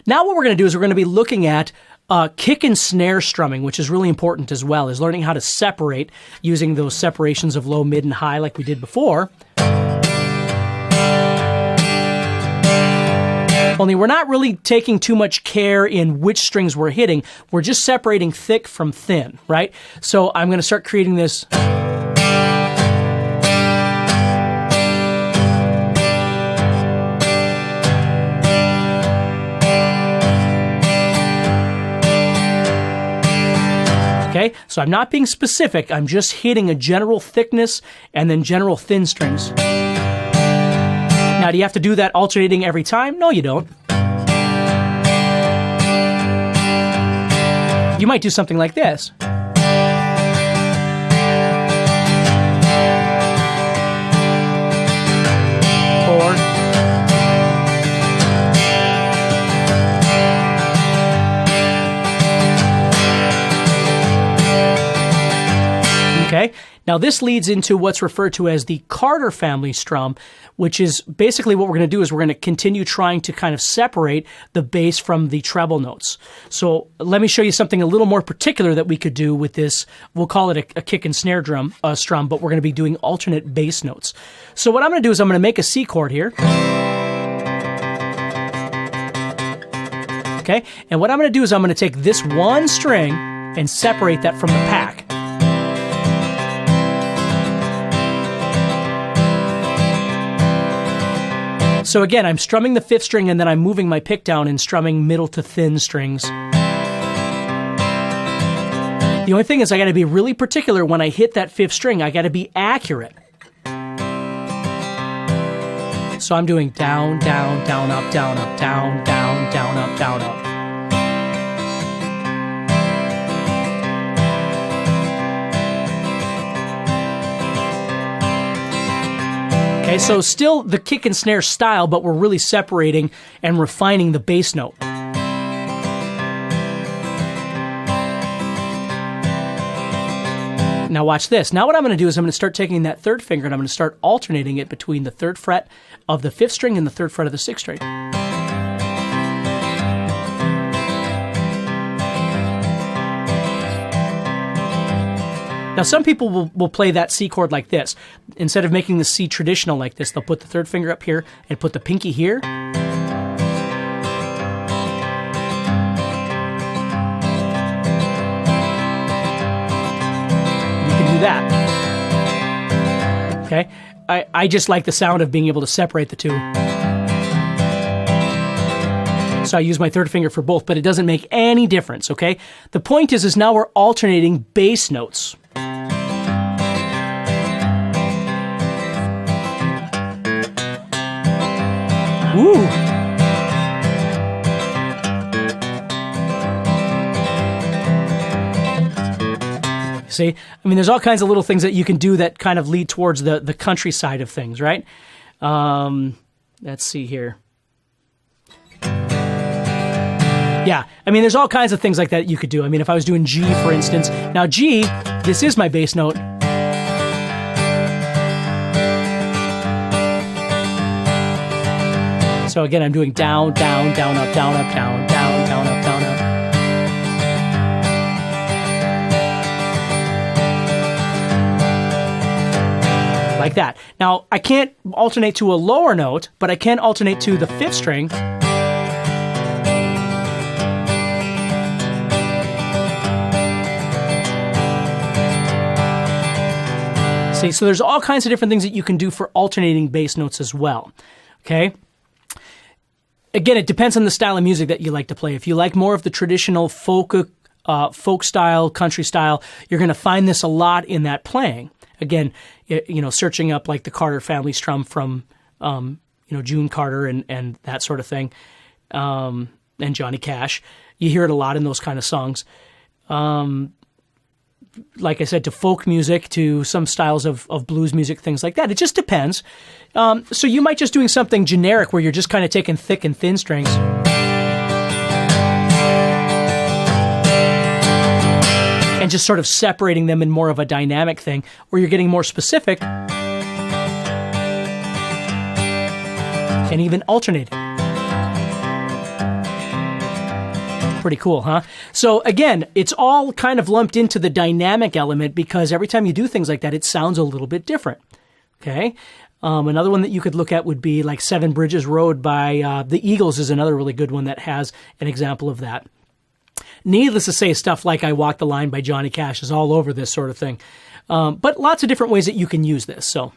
Now what we're going to do is we're going to be looking at kick and snare strumming, which is really important as well, is learning how to separate using those separations of low, mid, and high like we did before. Only we're not really taking too much care in which strings we're hitting. We're just separating thick from thin, right? So I'm going to start creating this. Okay, so I'm not being specific. I'm just hitting a general thickness and then general thin strings. Now, do you have to do that alternating every time? No, you don't. You might do something like this. Or okay, now this leads into what's referred to as the Carter family strum, which is basically what we're going to do is we're going to continue trying to kind of separate the bass from the treble notes. So let me show you something a little more particular that we could do with this. We'll call it a kick and snare strum, but we're going to be doing alternate bass notes. So what I'm going to do is I'm going to make a C chord here. Okay, and what I'm going to do is I'm going to take this one string and separate that from the pack. So again, I'm strumming the fifth string and then I'm moving my pick down and strumming middle to thin strings. The only thing is I got to be really particular when I hit that fifth string. I got to be accurate. So I'm doing down, down, down, up, down, up, down, down, down, up, down, up. Okay, so still the kick and snare style, but we're really separating and refining the bass note. Now watch this. Now what I'm going to do is I'm going to start taking that third finger and I'm going to start alternating it between the third fret of the fifth string and the third fret of the sixth string. Now, some people will play that C chord like this. Instead of making the C traditional like this, they'll put the third finger up here and put the pinky here. You can do that. Okay? I just like the sound of being able to separate the two. So I use my third finger for both, but it doesn't make any difference, okay? The point is now we're alternating bass notes. Ooh. See? I mean, there's all kinds of little things that you can do that kind of lead towards the country side of things, right? Let's see here. Yeah, I mean, there's all kinds of things like that you could do. I mean, if I was doing G, for instance. Now, G, this is my bass note. So again, I'm doing down, down, down, up, down, up, down, down, down, up, down, up. Like that. Now, I can't alternate to a lower note, but I can alternate to the fifth string. See, so there's all kinds of different things that you can do for alternating bass notes as well. Okay? Again, it depends on the style of music that you like to play. If you like more of the traditional folk style, country style, you're going to find this a lot in that playing. Again, searching up like the Carter family strum from, June Carter and that sort of thing, and Johnny Cash. You hear it a lot in those kind of songs. Like I said, to folk music, to some styles of blues music, things like that. It just depends. So you might just doing something generic where you're just kind of taking thick and thin strings. And just sort of separating them in more of a dynamic thing, where you're getting more specific and even alternating. Pretty cool, huh? So again, it's all kind of lumped into the dynamic element because every time you do things like that, it sounds a little bit different. Okay? Another one that you could look at would be like Seven Bridges Road by the Eagles is another really good one that has an example of that. Needless to say, stuff like I Walk the Line by Johnny Cash is all over this sort of thing. But lots of different ways that you can use this. So